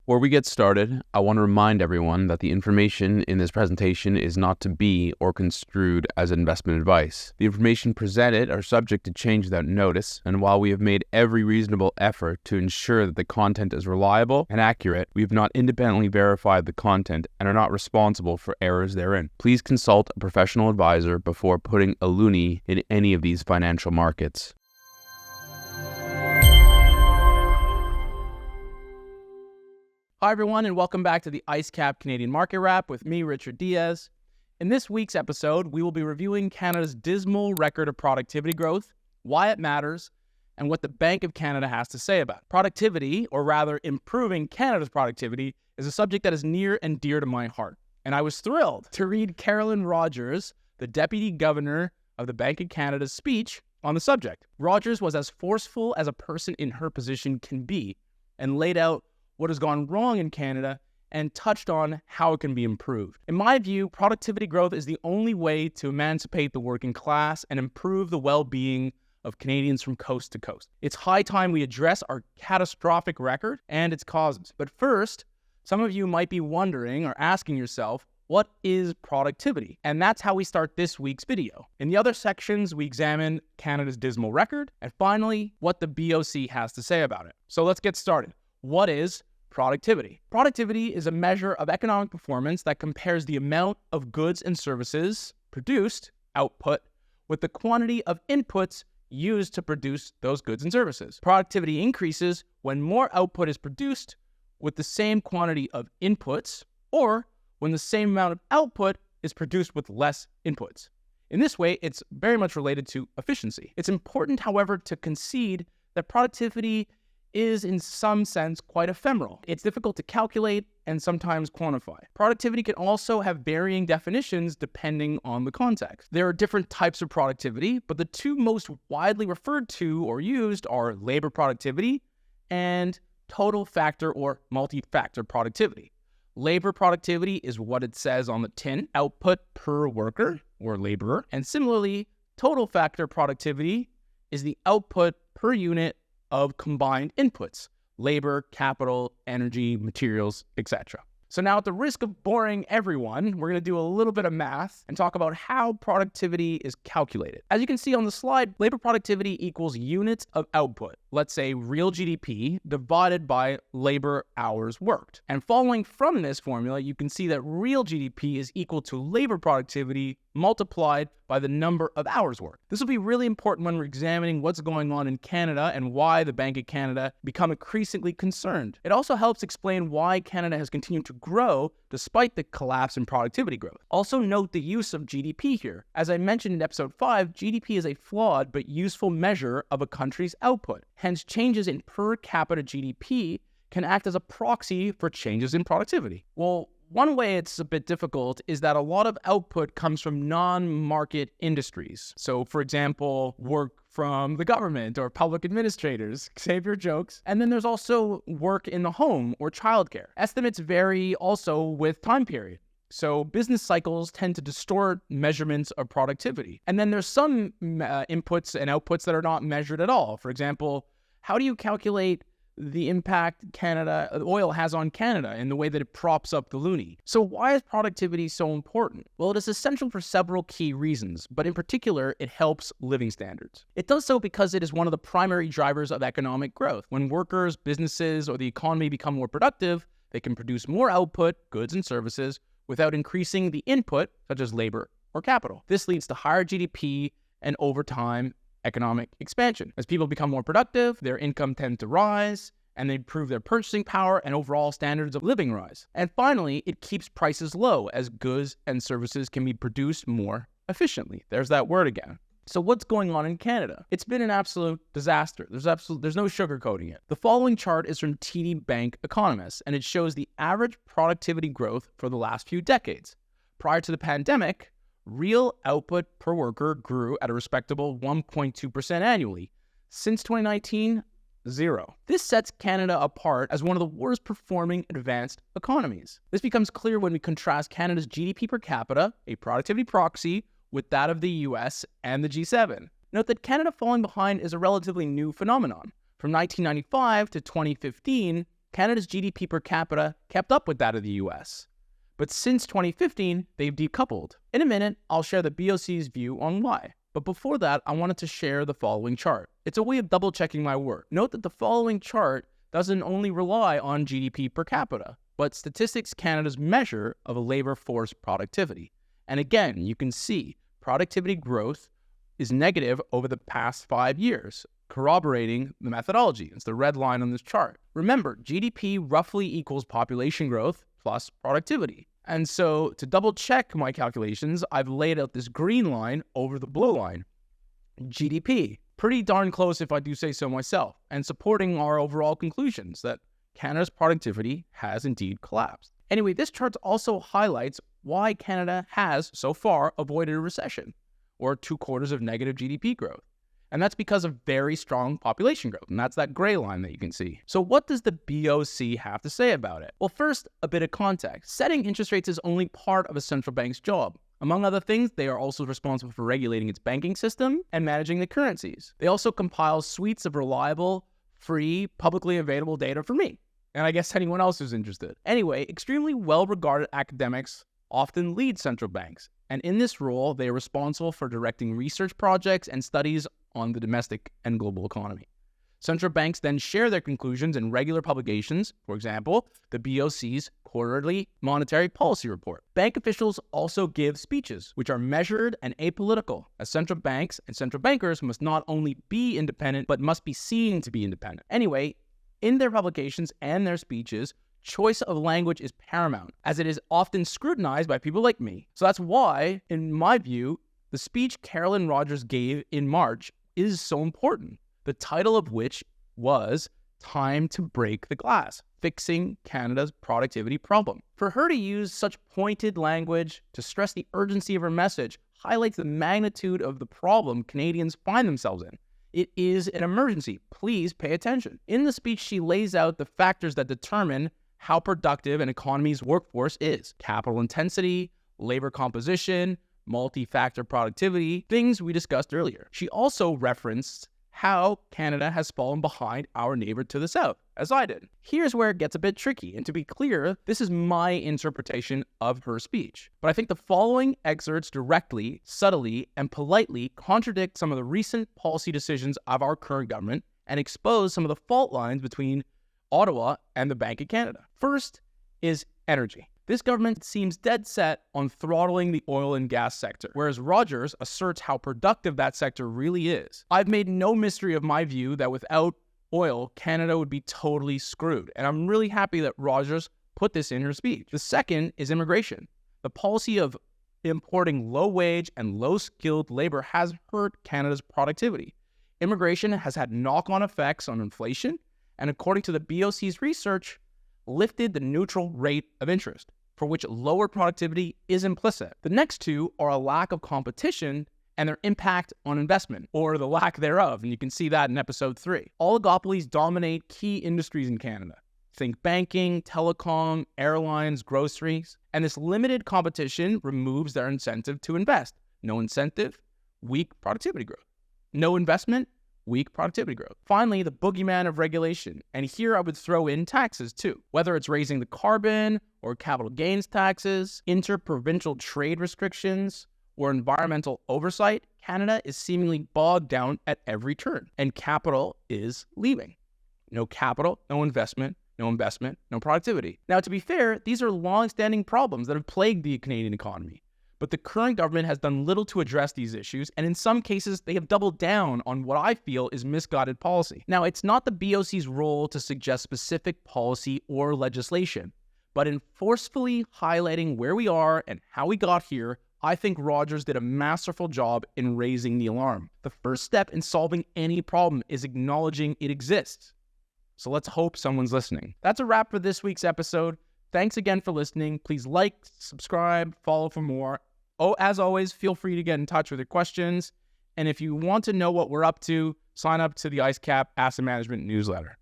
Before we get started, I want to remind everyone that the information in this presentation is not to be or construed as investment advice. The information presented are subject to change without notice, and while we have made every reasonable effort to ensure that the content is reliable and accurate, we have not independently verified the content and are not responsible for errors therein. Please consult a professional advisor before putting a loonie in any of these financial markets. Hi everyone, and welcome back to the IceCap Canadian Market Wrap with me, Richard Diaz. In this week's episode, we will be reviewing Canada's dismal record of productivity growth, why it matters, and what the Bank of Canada has to say about it. Productivity, or rather improving Canada's productivity, is a subject that is near and dear to my heart. And I was thrilled to read Carolyn Rogers, the Deputy Governor of the Bank of Canada's speech on the subject. Rogers was as forceful as a person in her position can be and laid out what has gone wrong in Canada and touched on how it can be improved. In my view, productivity growth is the only way to emancipate the working class and improve the well-being of Canadians from coast to coast. It's high time we address our catastrophic record and its causes. But first, some of you might be wondering or asking yourself, what is productivity? And that's how we start this week's video. In the other sections, we examine Canada's dismal record, and finally, what the BOC has to say about it. So let's get started. What is productivity? Productivity is a measure of economic performance that compares the amount of goods and services produced, output, with the quantity of inputs used to produce those goods and services. Productivity increases when more output is produced with the same quantity of inputs, or when the same amount of output is produced with less inputs. In this way, it's very much related to efficiency. It's important, however, to concede that productivity is in some sense quite ephemeral. It's difficult to calculate and sometimes quantify. Productivity can also have varying definitions depending on the context. There are different types of productivity, but the two most widely referred to or used are labor productivity and total factor or multi-factor productivity. Labor productivity is what it says on the tin, output per worker or laborer, and similarly, total factor productivity is the output per unit of combined inputs, labor, capital, energy, materials, etc. So now, at the risk of boring everyone, we're going to do a little bit of math and talk about how productivity is calculated. As you can see on the slide, labor productivity equals units of output. Let's say real GDP divided by labor hours worked. And following from this formula, you can see that real GDP is equal to labor productivity multiplied by the number of hours worked. This will be really important when we're examining what's going on in Canada and why the Bank of Canada become increasingly concerned. It also helps explain why Canada has continued to grow despite the collapse in productivity growth. Also note the use of GDP here. As I mentioned in episode 5, GDP is a flawed but useful measure of a country's output. Hence, changes in per capita GDP can act as a proxy for changes in productivity. Well, one way it's a bit difficult is that a lot of output comes from non-market industries. So, for example, work from the government or public administrators, save your jokes. And then there's also work in the home or childcare. Estimates vary also with time period. So business cycles tend to distort measurements of productivity. And then there's some inputs and outputs that are not measured at all. For example, how do you calculate the impact oil has on Canada in the way that it props up the loonie? So why is productivity so important? Well, it is essential for several key reasons, but in particular, it helps living standards. It does so because it is one of the primary drivers of economic growth. When workers, businesses, or the economy become more productive, they can produce more output, goods and services, without increasing the input, such as labor or capital. This leads to higher GDP and, over time, economic expansion. As people become more productive, their income tends to rise, and they improve their purchasing power and overall standards of living rise. And finally, it keeps prices low as goods and services can be produced more efficiently. There's that word again. So what's going on in Canada? It's been an absolute disaster. There's no sugarcoating it. The following chart is from TD Bank economists, and it shows the average productivity growth for the last few decades. Prior to the pandemic, real output per worker grew at a respectable 1.2% annually. Since 2019, 0. This sets Canada apart as one of the worst performing advanced economies. This becomes clear when we contrast Canada's GDP per capita, a productivity proxy, with that of the US and the G7. Note that Canada falling behind is a relatively new phenomenon. From 1995 to 2015, Canada's GDP per capita kept up with that of the US. But since 2015, they've decoupled. In a minute, I'll share the BOC's view on why. But before that, I wanted to share the following chart. It's a way of double-checking my work. Note that the following chart doesn't only rely on GDP per capita, but Statistics Canada's measure of a labor force productivity. And again, you can see productivity growth is negative over the past 5 years, corroborating the methodology. It's the red line on this chart. Remember, GDP roughly equals population growth plus productivity. And so to double check my calculations, I've laid out this green line over the blue line. GDP, pretty darn close if I do say so myself, and supporting our overall conclusions that Canada's productivity has indeed collapsed. Anyway, this chart also highlights why Canada has so far avoided a recession, or 2 quarters of negative GDP growth. And that's because of very strong population growth, and that's that gray line that you can see. So what does the BOC have to say about it? Well, first, a bit of context. Setting interest rates is only part of a central bank's job. Among other things, they are also responsible for regulating its banking system and managing the currencies. They also compile suites of reliable, free, publicly available data for me, and I guess anyone else who's interested. Anyway, extremely well-regarded academics often lead central banks, and in this role, they are responsible for directing research projects and studies on the domestic and global economy. Central banks then share their conclusions in regular publications, for example, the BOC's quarterly monetary policy report. Bank officials also give speeches, which are measured and apolitical, as central banks and central bankers must not only be independent, but must be seen to be independent. Anyway, in their publications and their speeches, choice of language is paramount, as it is often scrutinized by people like me. So that's why, in my view, the speech Carolyn Rogers gave in March is so important, the title of which was Time to Break the Glass, Fixing Canada's Productivity Problem. For her to use such pointed language to stress the urgency of her message highlights the magnitude of the problem Canadians find themselves in. It is an emergency. Please pay attention. In the speech, she lays out the factors that determine how productive an economy's workforce is. Capital intensity, labor composition, multi-factor productivity, things we discussed earlier. She also referenced how Canada has fallen behind our neighbor to the south, as I did. Here's where it gets a bit tricky, and to be clear, this is my interpretation of her speech. But I think the following excerpts directly, subtly, and politely contradict some of the recent policy decisions of our current government and expose some of the fault lines between Ottawa and the Bank of Canada. First is energy. This government seems dead set on throttling the oil and gas sector, whereas Rogers asserts how productive that sector really is. I've made no mystery of my view that without oil, Canada would be totally screwed, and I'm really happy that Rogers put this in her speech. The second is immigration. The policy of importing low-wage and low-skilled labor has hurt Canada's productivity. Immigration has had knock-on effects on inflation, and according to the BOC's research, lifted the neutral rate of interest, for which lower productivity is implicit. The next two are a lack of competition and their impact on investment, or the lack thereof, and you can see that in episode 3. Oligopolies dominate key industries in Canada. Think banking, telecom, airlines, groceries, and this limited competition removes their incentive to invest. No incentive, weak productivity growth. No investment, weak productivity growth. Finally, the boogeyman of regulation. And here I would throw in taxes too. Whether it's raising the carbon or capital gains taxes, interprovincial trade restrictions, or environmental oversight, Canada is seemingly bogged down at every turn. And capital is leaving. No capital, no investment, no productivity. Now, to be fair, these are long-standing problems that have plagued the Canadian economy. But the current government has done little to address these issues, and in some cases, they have doubled down on what I feel is misguided policy. Now, it's not the BOC's role to suggest specific policy or legislation, but in forcefully highlighting where we are and how we got here, I think Rogers did a masterful job in raising the alarm. The first step in solving any problem is acknowledging it exists. So let's hope someone's listening. That's a wrap for this week's episode. Thanks again for listening. Please like, subscribe, follow for more. Oh, as always, feel free to get in touch with your questions. And if you want to know what we're up to, sign up to the IceCap Asset Management newsletter.